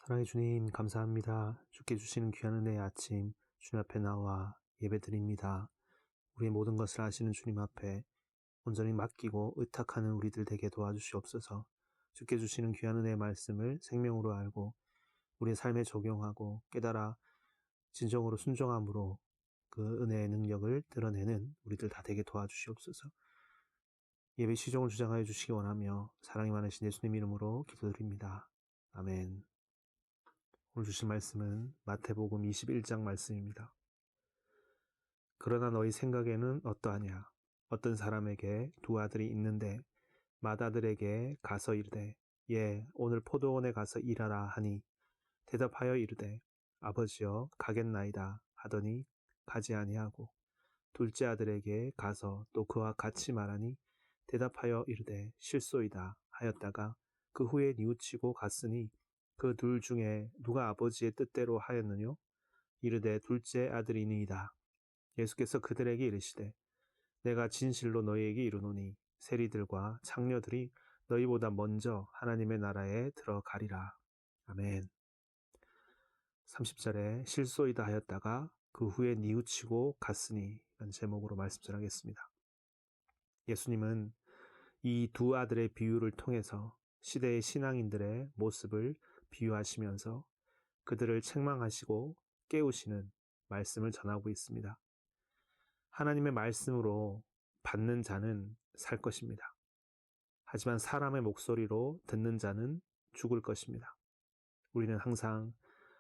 사랑의 주님, 감사합니다. 주께 주시는 귀한 은혜의 아침, 주님 앞에 나와 예배드립니다. 우리의 모든 것을 아시는 주님 앞에 온전히 맡기고 의탁하는 우리들 되게 도와주시옵소서. 주께 주시는 귀한 은혜의 말씀을 생명으로 알고 우리의 삶에 적용하고 깨달아 진정으로 순종함으로 그 은혜의 능력을 드러내는 우리들 다 되게 도와주시옵소서. 예배 시종을 주장하여 주시기 원하며 사랑이 많으신 예수님 이름으로 기도드립니다. 아멘. 오늘 주신 말씀은 마태복음 21장 말씀입니다. 그러나 너희 생각에는 어떠하냐? 어떤 사람에게 두 아들이 있는데 맏아들에게 가서 이르되 예, 오늘 포도원에 가서 일하라 하니 대답하여 이르되 아버지여 가겠나이다 하더니 가지 아니하고 둘째 아들에게 가서 또 그와 같이 말하니 대답하여 이르되 실소이다 하였다가 그 후에 뉘우치고 갔으니 그 둘 중에 누가 아버지의 뜻대로 하였느뇨? 이르되 둘째 아들이니이다. 예수께서 그들에게 이르시되 내가 진실로 너희에게 이르노니 세리들과 창녀들이 너희보다 먼저 하나님의 나라에 들어가리라. 아멘. 30절에 실소이다 하였다가 그 후에 뉘우치고 갔으니 라는 제목으로 말씀 전하겠습니다. 예수님은 이 두 아들의 비유를 통해서 시대의 신앙인들의 모습을 비유하시면서 그들을 책망하시고 깨우시는 말씀을 전하고 있습니다. 하나님의 말씀으로 받는 자는 살 것입니다. 하지만 사람의 목소리로 듣는 자는 죽을 것입니다. 우리는 항상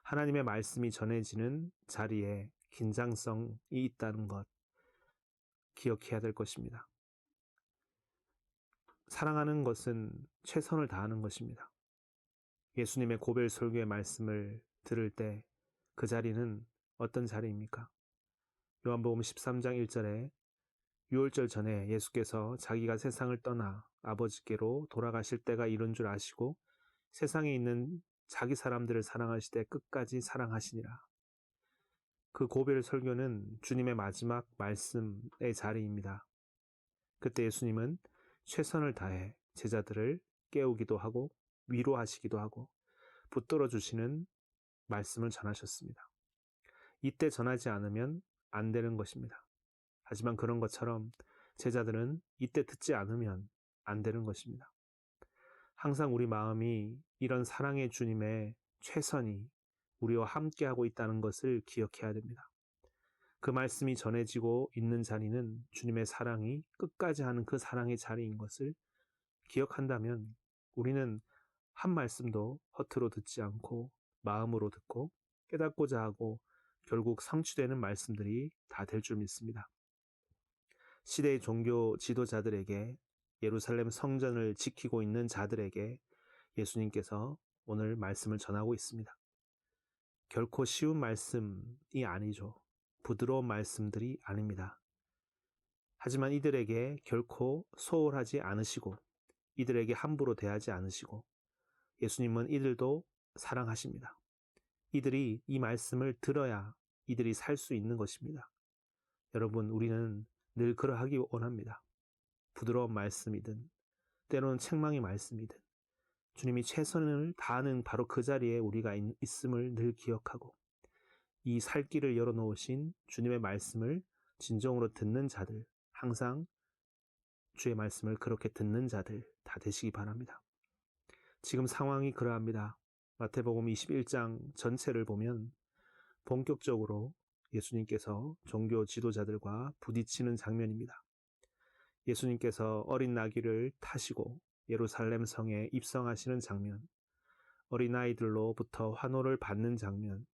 하나님의 말씀이 전해지는 자리에 긴장성이 있다는 것 기억해야 될 것입니다. 사랑하는 것은 최선을 다하는 것입니다. 예수님의 고별 설교의 말씀을 들을 때 그 자리는 어떤 자리입니까? 요한복음 13장 1절에 유월절 전에 예수께서 자기가 세상을 떠나 아버지께로 돌아가실 때가 이른 줄 아시고 세상에 있는 자기 사람들을 사랑하시되 끝까지 사랑하시니라. 그 고별 설교는 주님의 마지막 말씀의 자리입니다. 그때 예수님은 최선을 다해 제자들을 깨우기도 하고 위로하시기도 하고 붙들어 주시는 말씀을 전하셨습니다. 이때 전하지 않으면 안 되는 것입니다. 하지만 그런 것처럼 제자들은 이때 듣지 않으면 안 되는 것입니다. 항상 우리 마음이 이런 사랑의 주님의 최선이 우리와 함께하고 있다는 것을 기억해야 됩니다. 그 말씀이 전해지고 있는 자리는 주님의 사랑이 끝까지 하는 그 사랑의 자리인 것을 기억한다면 우리는 한 말씀도 허투루 듣지 않고 마음으로 듣고 깨닫고자 하고 결국 성취되는 말씀들이 다 될 줄 믿습니다. 시대의 종교 지도자들에게 예루살렘 성전을 지키고 있는 자들에게 예수님께서 오늘 말씀을 전하고 있습니다. 결코 쉬운 말씀이 아니죠. 부드러운 말씀들이 아닙니다. 하지만 이들에게 결코 소홀하지 않으시고 이들에게 함부로 대하지 않으시고 예수님은 이들도 사랑하십니다. 이들이 이 말씀을 들어야 이들이 살 수 있는 것입니다. 여러분, 우리는 늘 그러하기 원합니다. 부드러운 말씀이든 때로는 책망의 말씀이든 주님이 최선을 다하는 바로 그 자리에 우리가 있음을 늘 기억하고 이 살 길을 열어놓으신 주님의 말씀을 진정으로 듣는 자들, 항상 주의 말씀을 그렇게 듣는 자들 다 되시기 바랍니다. 지금 상황이 그러합니다. 마태복음 21장 전체를 보면 본격적으로 예수님께서 종교 지도자들과 부딪히는 장면입니다. 예수님께서 어린 나귀를 타시고 예루살렘 성에 입성하시는 장면, 어린아이들로부터 환호를 받는 장면,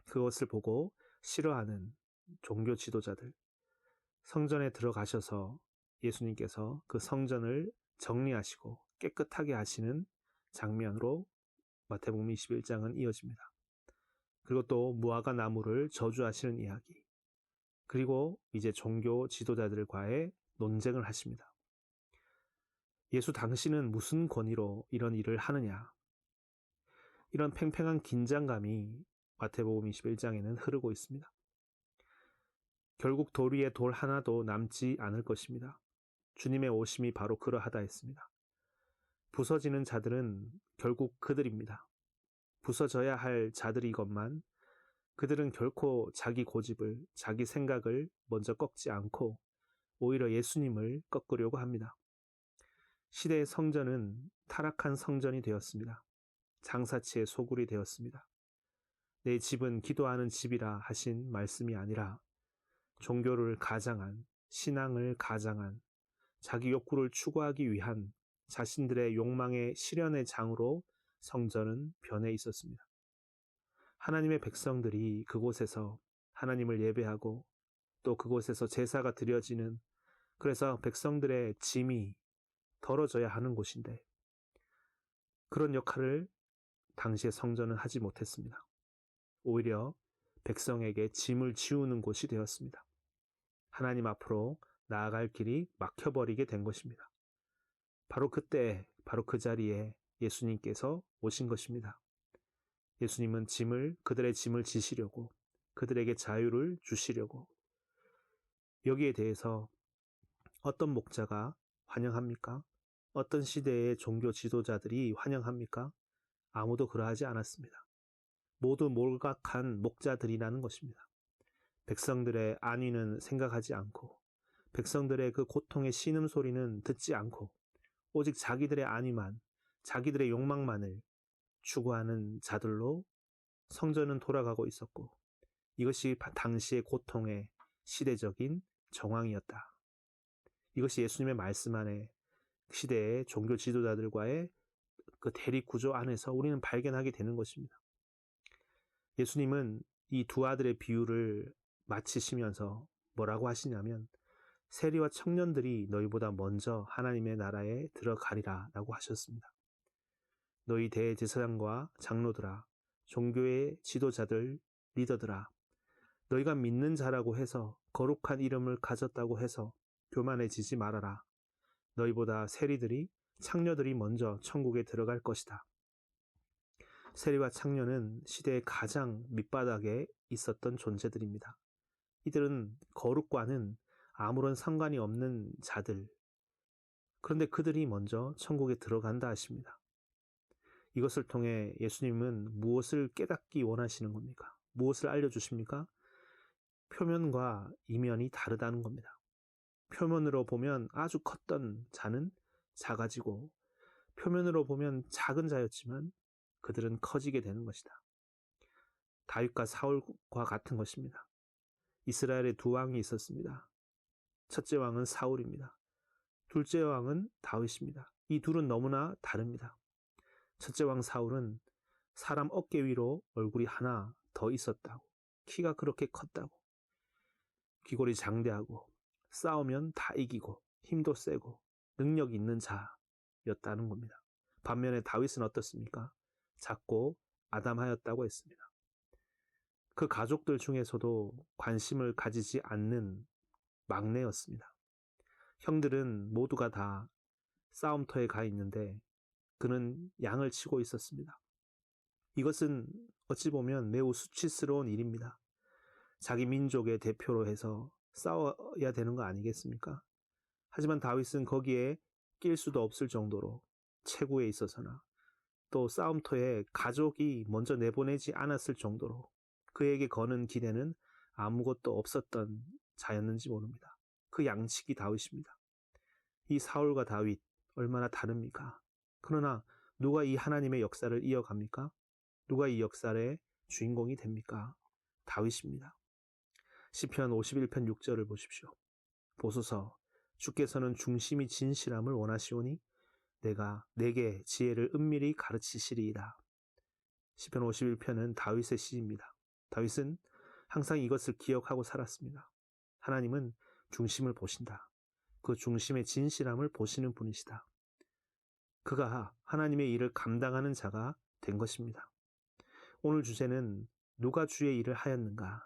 그것을 보고 싫어하는 종교 지도자들, 성전에 들어가셔서 예수님께서 그 성전을 정리하시고 깨끗하게 하시는 장면으로 마태복음 21장은 이어집니다. 그리고 또 무화과 나무를 저주하시는 이야기, 그리고 이제 종교 지도자들과의 논쟁을 하십니다. 예수 당신은 무슨 권위로 이런 일을 하느냐? 이런 팽팽한 긴장감이 마태복음 21장에는 흐르고 있습니다. 결국 돌 위에 돌 하나도 남지 않을 것입니다. 주님의 오심이 바로 그러하다 했습니다. 부서지는 자들은 결국 그들입니다. 부서져야 할 자들이건만 그들은 결코 자기 고집을, 자기 생각을 먼저 꺾지 않고 오히려 예수님을 꺾으려고 합니다. 시대의 성전은 타락한 성전이 되었습니다. 장사치의 소굴이 되었습니다. 내 집은 기도하는 집이라 하신 말씀이 아니라 종교를 가장한, 신앙을 가장한, 자기 욕구를 추구하기 위한 자신들의 욕망의 실현의 장으로 성전은 변해 있었습니다. 하나님의 백성들이 그곳에서 하나님을 예배하고 또 그곳에서 제사가 드려지는, 그래서 백성들의 짐이 덜어져야 하는 곳인데 그런 역할을 당시의 성전은 하지 못했습니다. 오히려 백성에게 짐을 지우는 곳이 되었습니다. 하나님 앞으로 나아갈 길이 막혀버리게 된 것입니다. 바로 그때, 바로 그 자리에 예수님께서 오신 것입니다. 예수님은 그들의 짐을 지시려고, 그들에게 자유를 주시려고. 여기에 대해서 어떤 목자가 환영합니까? 어떤 시대의 종교 지도자들이 환영합니까? 아무도 그러하지 않았습니다. 모두 몰각한 목자들이라는 것입니다. 백성들의 안위는 생각하지 않고, 백성들의 그 고통의 신음소리는 듣지 않고, 오직 자기들의 안위만, 자기들의 욕망만을 추구하는 자들로 성전은 돌아가고 있었고, 이것이 당시의 고통의 시대적인 정황이었다. 이것이 예수님의 말씀 안에 시대의 종교 지도자들과의 그 대립 구조 안에서 우리는 발견하게 되는 것입니다. 예수님은 이 두 아들의 비유를 마치시면서 뭐라고 하시냐면 세리와 청년들이 너희보다 먼저 하나님의 나라에 들어가리라 라고 하셨습니다. 너희 대제사장과 장로들아, 종교의 지도자들, 리더들아, 너희가 믿는 자라고 해서 거룩한 이름을 가졌다고 해서 교만해지지 말아라. 너희보다 세리들이, 창녀들이 먼저 천국에 들어갈 것이다. 세리와 창녀는 시대의 가장 밑바닥에 있었던 존재들입니다. 이들은 거룩과는 아무런 상관이 없는 자들. 그런데 그들이 먼저 천국에 들어간다 하십니다. 이것을 통해 예수님은 무엇을 깨닫기 원하시는 겁니까? 무엇을 알려주십니까? 표면과 이면이 다르다는 겁니다. 표면으로 보면 아주 컸던 자는 작아지고, 표면으로 보면 작은 자였지만 그들은 커지게 되는 것이다. 다윗과 사울과 같은 것입니다. 이스라엘에 두 왕이 있었습니다. 첫째 왕은 사울입니다. 둘째 왕은 다윗입니다. 이 둘은 너무나 다릅니다. 첫째 왕 사울은 사람 어깨 위로 얼굴이 하나 더 있었다고, 키가 그렇게 컸다고, 귀골이 장대하고, 싸우면 다 이기고, 힘도 세고, 능력 있는 자였다는 겁니다. 반면에 다윗은 어떻습니까? 작고 아담하였다고 했습니다. 그 가족들 중에서도 관심을 가지지 않는 막내였습니다. 형들은 모두가 다 싸움터에 가 있는데 그는 양을 치고 있었습니다. 이것은 어찌 보면 매우 수치스러운 일입니다. 자기 민족의 대표로 해서 싸워야 되는 거 아니겠습니까? 하지만 다윗은 거기에 낄 수도 없을 정도로 체구에 있어서나 또 싸움터에 가족이 먼저 내보내지 않았을 정도로 그에게 거는 기대는 아무것도 없었던 자였는지 모릅니다. 그 양측이 다윗입니다. 이 사울과 다윗 얼마나 다릅니까? 그러나 누가 이 하나님의 역사를 이어갑니까? 누가 이 역사의 주인공이 됩니까? 다윗입니다. 시편 51편 6절을 보십시오. 보소서, 주께서는 중심이 진실함을 원하시오니 내가 내게 지혜를 은밀히 가르치시리이다. 시편 51편은 다윗의 시입니다. 다윗은 항상 이것을 기억하고 살았습니다. 하나님은 중심을 보신다. 그 중심의 진실함을 보시는 분이시다. 그가 하나님의 일을 감당하는 자가 된 것입니다. 오늘 주제는 누가 주의 일을 하였는가?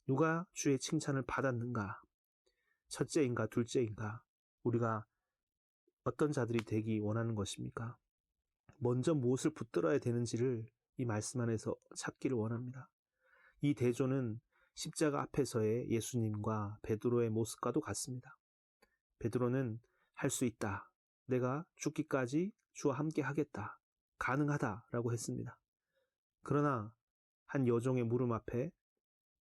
누가 주의 칭찬을 받았는가? 첫째인가 둘째인가? 우리가 어떤 자들이 되기 원하는 것입니까? 먼저 무엇을 붙들어야 되는지를 이 말씀 안에서 찾기를 원합니다. 이 대조는 십자가 앞에서의 예수님과 베드로의 모습과도 같습니다. 베드로는 할 수 있다. 내가 죽기까지 주와 함께 하겠다. 가능하다라고 했습니다. 그러나 한 여종의 물음 앞에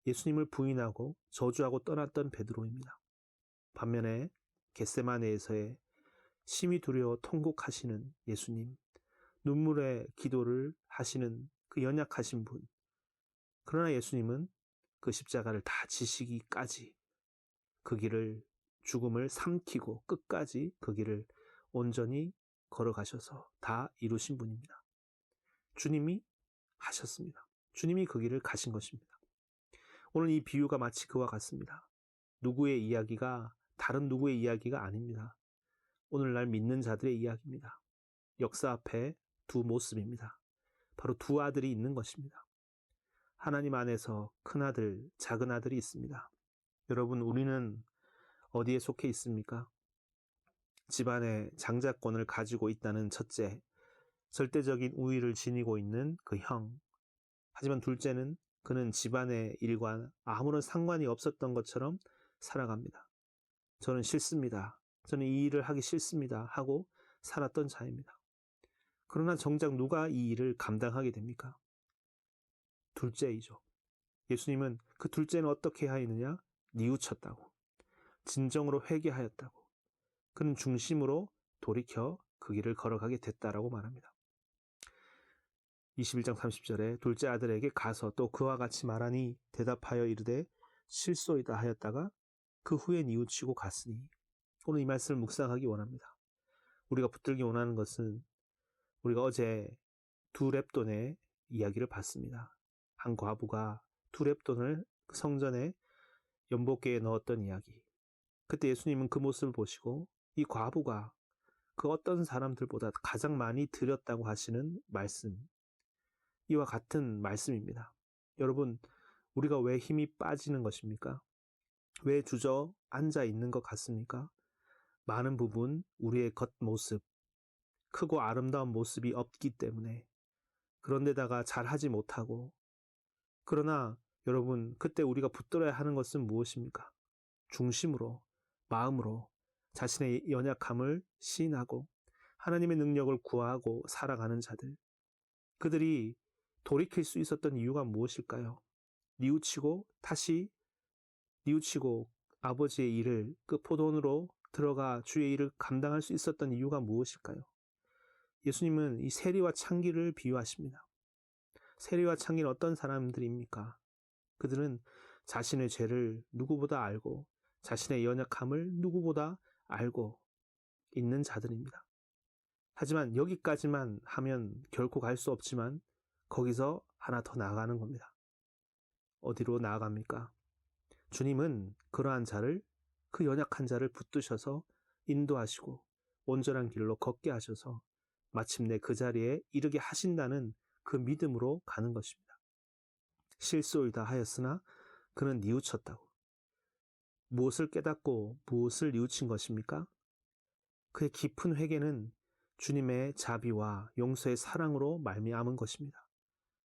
예수님을 부인하고 저주하고 떠났던 베드로입니다. 반면에 겟세마네에서의 심히 두려워 통곡하시는 예수님, 눈물의 기도를 하시는 그 연약하신 분. 그러나 예수님은 그 십자가를 다 지시기까지 그 길을 죽음을 삼키고 끝까지 그 길을 온전히 걸어가셔서 다 이루신 분입니다. 주님이 하셨습니다. 주님이 그 길을 가신 것입니다. 오늘 이 비유가 마치 그와 같습니다. 누구의 이야기가 다른 누구의 이야기가 아닙니다. 오늘날 믿는 자들의 이야기입니다. 역사 앞에 두 모습입니다. 바로 두 아들이 있는 것입니다. 하나님 안에서 큰 아들, 작은 아들이 있습니다. 여러분, 우리는 어디에 속해 있습니까? 집안의 장자권을 가지고 있다는 첫째, 절대적인 우위를 지니고 있는 그 형. 하지만 둘째는 그는 집안의 일과 아무런 상관이 없었던 것처럼 살아갑니다. 저는 싫습니다. 저는 이 일을 하기 싫습니다. 하고 살았던 자입니다. 그러나 정작 누가 이 일을 감당하게 됩니까? 둘째이죠. 예수님은 그 둘째는 어떻게 하였느냐? 뉘우쳤다고. 진정으로 회개하였다고. 그는 중심으로 돌이켜 그 길을 걸어가게 됐다라고 말합니다. 21장 30절에 둘째 아들에게 가서 또 그와 같이 말하니 대답하여 이르되 실소이다 하였다가 그 후에 뉘우치고 갔으니. 오늘 이 말씀을 묵상하기 원합니다. 우리가 붙들기 원하는 것은 우리가 어제 두 렙돈의 이야기를 봤습니다. 한 과부가 두 렙돈을 성전에 연복계에 넣었던 이야기. 그때 예수님은 그 모습을 보시고 이 과부가 그 어떤 사람들보다 가장 많이 드렸다고 하시는 말씀, 이와 같은 말씀입니다. 여러분, 우리가 왜 힘이 빠지는 것입니까? 왜 주저앉아 있는 것 같습니까? 많은 부분 우리의 겉모습, 크고 아름다운 모습이 없기 때문에, 그런데다가 잘하지 못하고, 그러나 여러분, 그때 우리가 붙들어야 하는 것은 무엇입니까? 중심으로, 마음으로 자신의 연약함을 시인하고 하나님의 능력을 구하고 살아가는 자들, 그들이 돌이킬 수 있었던 이유가 무엇일까요? 뉘우치고 아버지의 일을 그 포도원으로 들어가 주의 일을 감당할 수 있었던 이유가 무엇일까요? 예수님은 이 세리와 창기를 비유하십니다. 세리와 창기는 어떤 사람들입니까? 그들은 자신의 죄를 누구보다 알고 자신의 연약함을 누구보다 알고 있는 자들입니다. 하지만 여기까지만 하면 결코 갈 수 없지만 거기서 하나 더 나아가는 겁니다. 어디로 나아갑니까? 주님은 그러한 자를, 그 연약한 자를 붙드셔서 인도하시고 온전한 길로 걷게 하셔서 마침내 그 자리에 이르게 하신다는 그 믿음으로 가는 것입니다. 실소이다 하였으나 그는 뉘우쳤다고. 무엇을 깨닫고 무엇을 뉘우친 것입니까? 그의 깊은 회개는 주님의 자비와 용서의 사랑으로 말미암은 것입니다.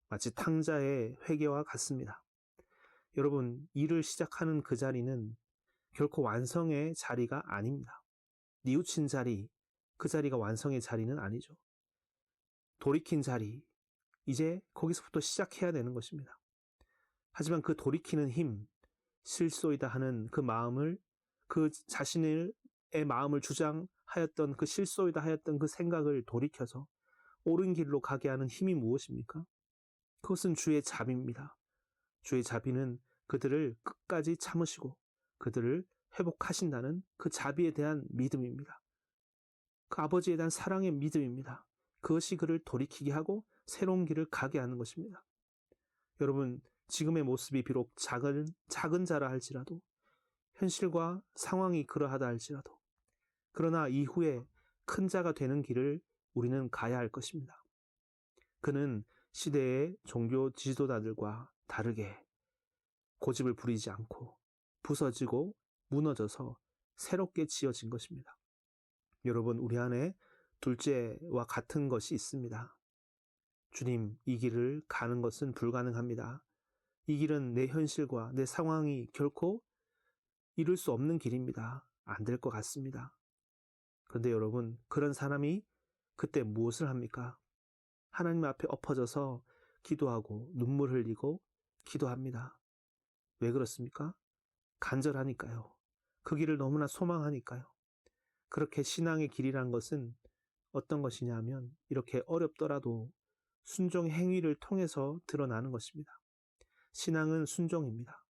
마치 탕자의 회개와 같습니다. 여러분, 일을 시작하는 그 자리는 결코 완성의 자리가 아닙니다. 뉘우친 자리, 그 자리가 완성의 자리는 아니죠. 돌이킨 자리, 이제 거기서부터 시작해야 되는 것입니다. 하지만 그 돌이키는 힘, 실소이다 하는 그 마음을, 그 자신의 마음을 주장하였던 그 실소이다 하였던 그 생각을 돌이켜서 옳은 길로 가게 하는 힘이 무엇입니까? 그것은 주의 자비입니다. 주의 자비는 그들을 끝까지 참으시고 그들을 회복하신다는 그 자비에 대한 믿음입니다. 그 아버지에 대한 사랑의 믿음입니다. 그것이 그를 돌이키게 하고 새로운 길을 가게 하는 것입니다. 여러분, 지금의 모습이 비록 작은 자라 할지라도, 현실과 상황이 그러하다 할지라도, 그러나 이후에 큰 자가 되는 길을 우리는 가야 할 것입니다. 그는 시대의 종교 지도자들과 다르게 고집을 부리지 않고 부서지고 무너져서 새롭게 지어진 것입니다. 여러분, 우리 안에 둘째와 같은 것이 있습니다. 주님, 이 길을 가는 것은 불가능합니다. 이 길은 내 현실과 내 상황이 결코 이룰 수 없는 길입니다. 안 될 것 같습니다. 그런데 여러분, 그런 사람이 그때 무엇을 합니까? 하나님 앞에 엎어져서 기도하고 눈물 흘리고 기도합니다. 왜 그렇습니까? 간절하니까요. 그 길을 너무나 소망하니까요. 그렇게 신앙의 길이란 것은 어떤 것이냐면 이렇게 어렵더라도 순종의 행위를 통해서 드러나는 것입니다. 신앙은 순종입니다.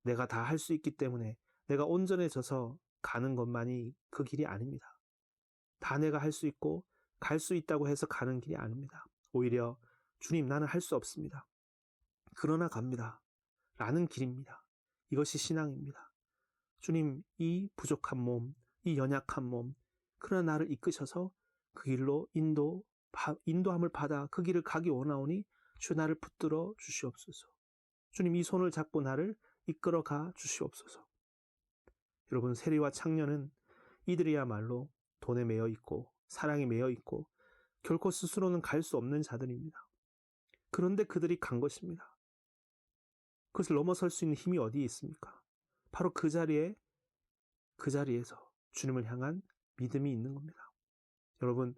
내가 다 할 수 있기 때문에 내가 온전해져서 가는 것만이 그 길이 아닙니다. 다 내가 할 수 있고 갈 수 있다고 해서 가는 길이 아닙니다. 오히려 주님 나는 할 수 없습니다. 그러나 갑니다. 라는 길입니다. 이것이 신앙입니다. 주님 이 부족한 몸, 이 연약한 몸, 그러나 나를 이끄셔서 그 길로 인도함을 받아 그 길을 가기 원하오니 주 나를 붙들어 주시옵소서. 주님 이 손을 잡고 나를 이끌어 가 주시옵소서. 여러분 세리와 창녀는 이들이야말로 돈에 매여 있고 사랑에 매여 있고 결코 스스로는 갈 수 없는 자들입니다. 그런데 그들이 간 것입니다. 그것을 넘어설 수 있는 힘이 어디에 있습니까? 바로 그 자리에서 주님을 향한 믿음이 있는 겁니다. 여러분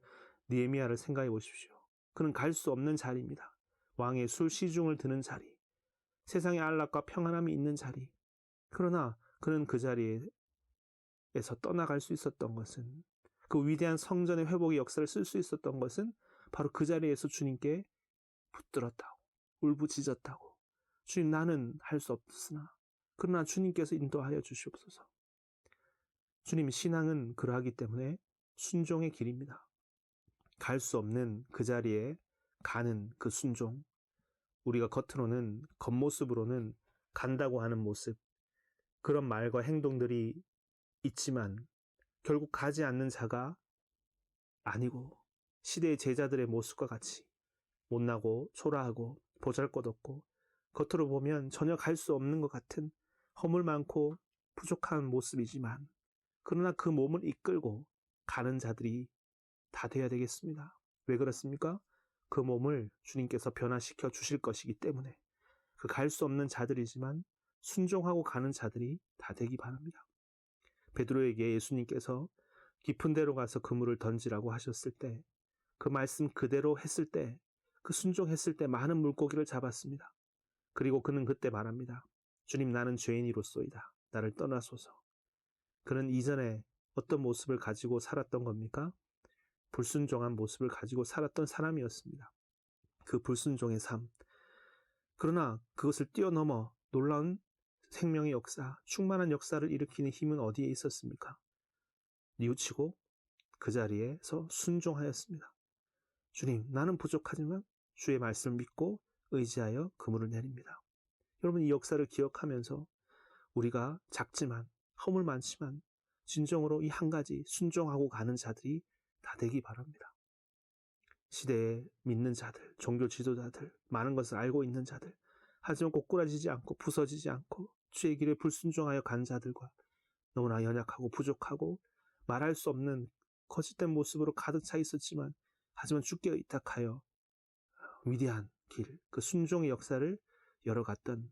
느헤미야를 생각해 보십시오. 그는 갈 수 없는 자리입니다. 왕의 술 시중을 드는 자리, 세상의 안락과 평안함이 있는 자리. 그러나 그는 그 자리에서 떠나갈 수 있었던 것은, 그 위대한 성전의 회복의 역사를 쓸 수 있었던 것은 바로 그 자리에서 주님께 붙들었다고, 울부짖었다고. 주님 나는 할 수 없으나 그러나 주님께서 인도하여 주시옵소서. 주님 신앙은 그러하기 때문에 순종의 길입니다. 갈 수 없는 그 자리에 가는 그 순종. 우리가 겉으로는 겉모습으로는 간다고 하는 모습, 그런 말과 행동들이 있지만 결국 가지 않는 자가 아니고 시대의 제자들의 모습과 같이 못나고 초라하고 보잘것없고 겉으로 보면 전혀 갈 수 없는 것 같은 허물 많고 부족한 모습이지만 그러나 그 몸을 이끌고 가는 자들이 다 되어야 되겠습니다. 왜 그렇습니까? 그 몸을 주님께서 변화시켜 주실 것이기 때문에 그 갈 수 없는 자들이지만 순종하고 가는 자들이 다 되기 바랍니다. 베드로에게 예수님께서 깊은 데로 가서 그물을 던지라고 하셨을 때 그 말씀 그대로 했을 때, 그 순종했을 때 많은 물고기를 잡았습니다. 그리고 그는 그때 말합니다. 주님 나는 죄인이로소이다. 나를 떠나소서. 그는 이전에 어떤 모습을 가지고 살았던 겁니까? 불순종한 모습을 가지고 살았던 사람이었습니다. 그 불순종의 삶. 그러나 그것을 뛰어넘어 놀라운 생명의 역사, 충만한 역사를 일으키는 힘은 어디에 있었습니까? 뉘우치고 그 자리에서 순종하였습니다. 주님, 나는 부족하지만 주의 말씀을 믿고 의지하여 그물을 내립니다. 여러분 이 역사를 기억하면서 우리가 작지만 허물 많지만 진정으로 이 한 가지 순종하고 가는 자들이 다 되기 바랍니다. 시대에 믿는 자들, 종교 지도자들, 많은 것을 알고 있는 자들, 하지만 꼬꾸라지지 않고 부서지지 않고 주의 길에 불순종하여 간 자들과 너무나 연약하고 부족하고 말할 수 없는 거짓된 모습으로 가득 차 있었지만 하지만 주께 의탁하여 위대한 길, 그 순종의 역사를 열어갔던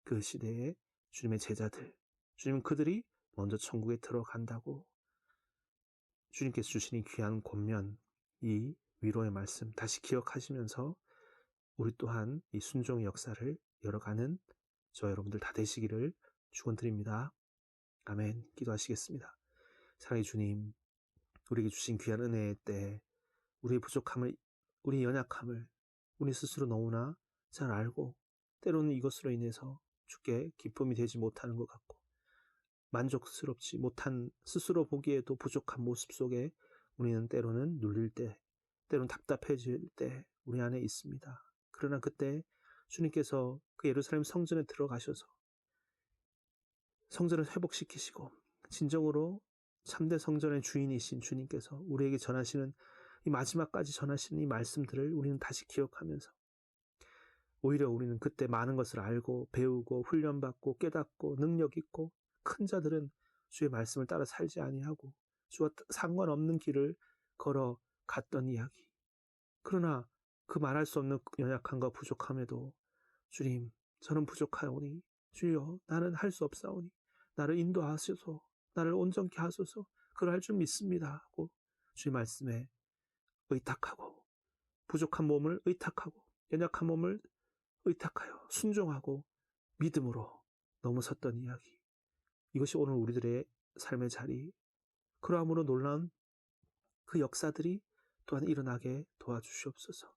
그 시대의 주님의 제자들, 주님은 그들이 먼저 천국에 들어간다고 주님께서 주신 이 귀한 권면, 이 위로의 말씀 다시 기억하시면서 우리 또한 이 순종의 역사를 열어가는 저 여러분들 다 되시기를 축원드립니다. 아멘. 기도하시겠습니다. 사랑의 주님, 우리에게 주신 귀한 은혜의 때 우리의 부족함을, 우리의 연약함을 우리 스스로 너무나 잘 알고 때로는 이것으로 인해서 주께 기쁨이 되지 못하는 것 같고 만족스럽지 못한 스스로 보기에도 부족한 모습 속에 우리는 때로는 눌릴 때, 때로는 답답해질 때 우리 안에 있습니다. 그러나 그때 주님께서 그 예루살렘 성전에 들어가셔서 성전을 회복시키시고 진정으로 참된 성전의 주인이신 주님께서 우리에게 전하시는 이 마지막까지 전하시는 이 말씀들을 우리는 다시 기억하면서 오히려 우리는 그때 많은 것을 알고 배우고 훈련받고 깨닫고 능력 있고 큰 자들은 주의 말씀을 따라 살지 아니하고 주와 상관없는 길을 걸어 갔던 이야기. 그러나 그 말할 수 없는 연약함과 부족함에도 주님 저는 부족하오니 주여 나는 할 수 없사오니 나를 인도하소서 나를 온전케 하소서 그럴 줄 믿습니다 하고 주의 말씀에 의탁하고 부족한 몸을 의탁하고 연약한 몸을 의탁하여 순종하고 믿음으로 넘어섰던 이야기. 이것이 오늘 우리들의 삶의 자리, 그러함으로 놀라운 그 역사들이 또한 일어나게 도와주시옵소서.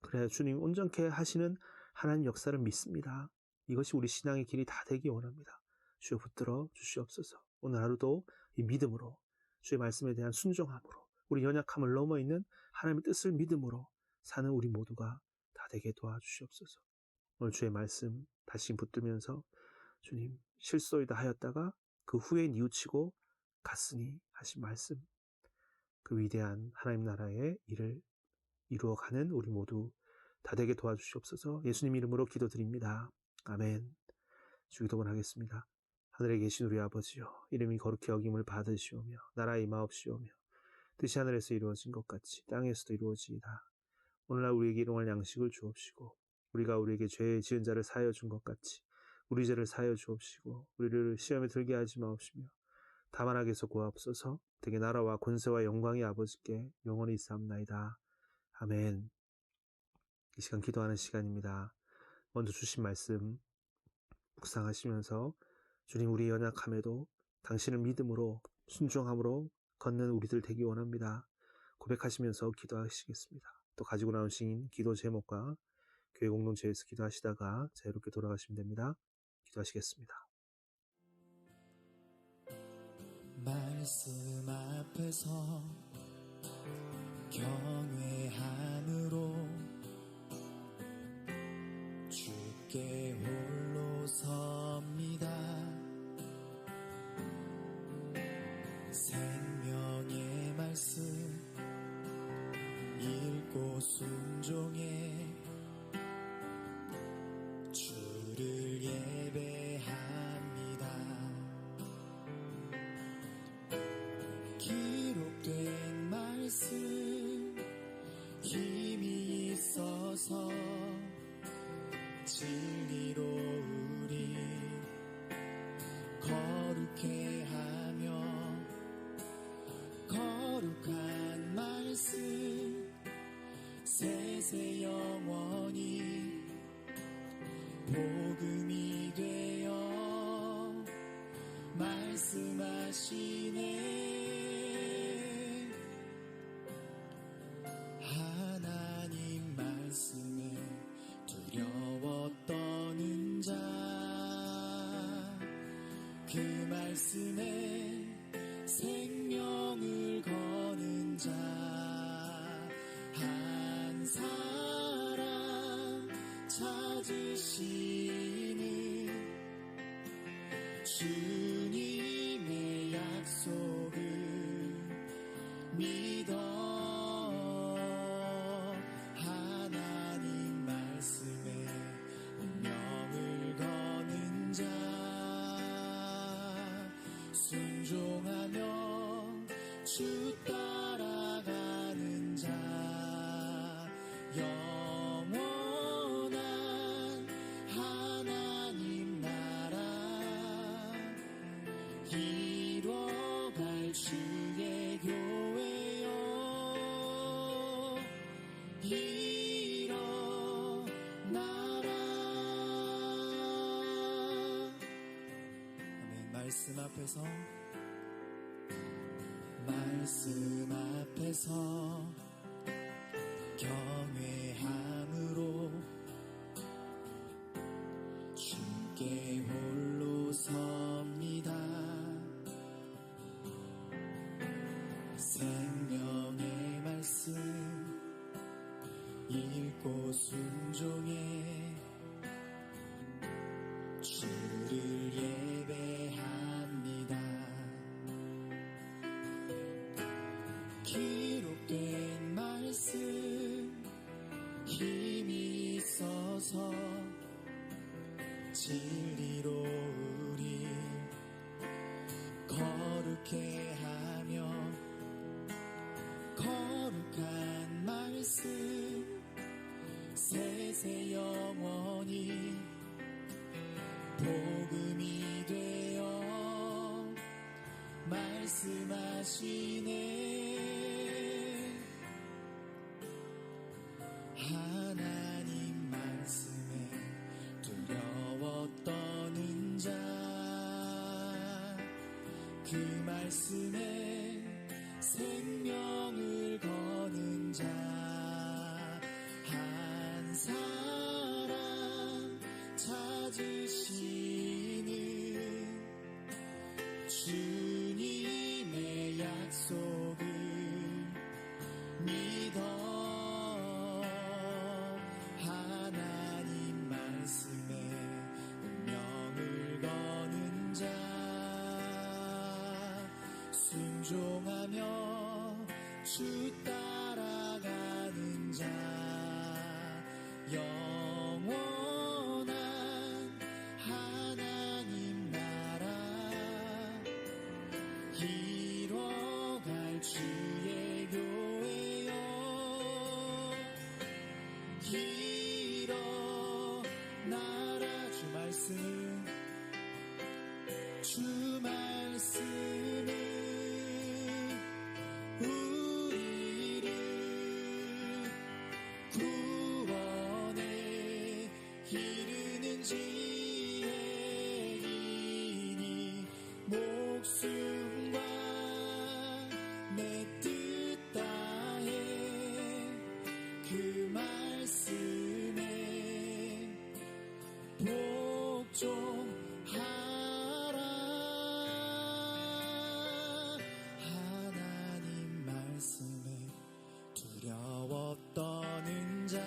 그래야 주님 온전케 하시는 하나님 역사를 믿습니다. 이것이 우리 신앙의 길이 다 되기 원합니다. 주여 붙들어 주시옵소서. 오늘 하루도 이 믿음으로, 주의 말씀에 대한 순종함으로, 우리 연약함을 넘어있는 하나님의 뜻을 믿음으로 사는 우리 모두가 다 되게 도와주시옵소서. 오늘 주의 말씀 다시 붙들면서 주님 실소이다 하였다가 그 후에 뉘우치고 갔으니 하신 말씀, 그 위대한 하나님 나라의 일을 이루어가는 우리 모두 다 되게 도와주시옵소서. 예수님 이름으로 기도드립니다. 아멘. 주기도문 하겠습니다. 하늘에 계신 우리 아버지여, 이름이 거룩히 여김을 받으시오며 나라에 임하옵시오며 뜻이 하늘에서 이루어진 것 같이 땅에서도 이루어지이다. 오늘날 우리에게 일용할 양식을 주옵시고 우리가 우리에게 죄 지은 자를 사하여 준 것 같이 우리 죄를 사하여 주옵시고 우리를 시험에 들게 하지 마옵시며 다만 악에서 구하옵소서. 되게 나라와 권세와 영광이 아버지께 영원히 있사옵나이다. 아멘. 이 시간 기도하는 시간입니다. 먼저 주신 말씀 묵상하시면서 주님, 우리 연약함에도 당신을 믿음으로 순종함으로 걷는 우리들 되기 원합니다. 고백하시면서 기도하시겠습니다. 또 가지고 나오신 기도 제목과 교회 공동체에서 기도하시다가 자유롭게 돌아가시면 됩니다. 기도하시겠습니다. 말씀 앞에서 경외함으로 주께 홀로 섭니다. 생명의 말씀 읽고 순종해 주를 예배합니다. 기록된 말씀 힘이 있어서 진리로 우리 거룩해 하며 거룩한 말씀 세세 영원히 복음이 되어 말씀하시네. 하나님 말씀에 두려워 떠는 자, 그 말씀에 생명을 거는 자, 한 사람 찾으시는 주님의 약속을 믿어 하나님 말씀에 운명을 거는 자, 순종하며 주 따라가는 자, 영원한 하나님 나라 이뤄갈 주의 교회여 일어나라. 아멘. 말씀 앞에서 경외함으로 주께 홀로 섭니다. 생명의 말씀 읽고 순종해 주를 예배합니다. 기록된 말씀 힘이 있어서 진리로 우리 거룩해 하며 거룩한 말씀 세세 영원히 복음이 되어 말씀하시네. 하나님 그 말씀에 생명을 거는 자 한 사람 찾으시는 주님의 약속을 믿어 하나님 말씀에 운명을 거는 자 순종하며 주 따라가는 자 영원한 하나님 나라 이뤄갈 주의 교회여 일어나라 주 말씀은 우리를 구원에 이르는 지혜이니 목숨과 내 뜻 다해 그 말씀에 복종하라 하나님 말씀에 두려워 떠는 자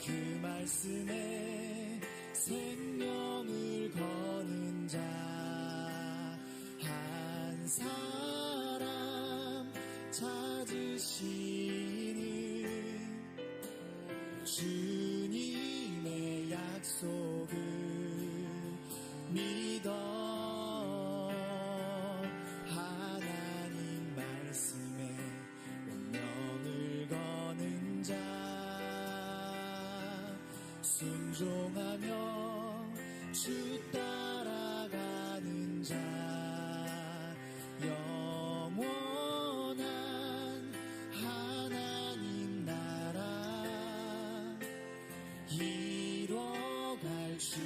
그 말씀에 생명을 거는 자 한 사람 찾으시는 주님의 약속을 믿어 하나님 말씀에 운명을 거는 자 순종하며 주 따라가는 자 영원한 하나님 나라 이뤄갈 주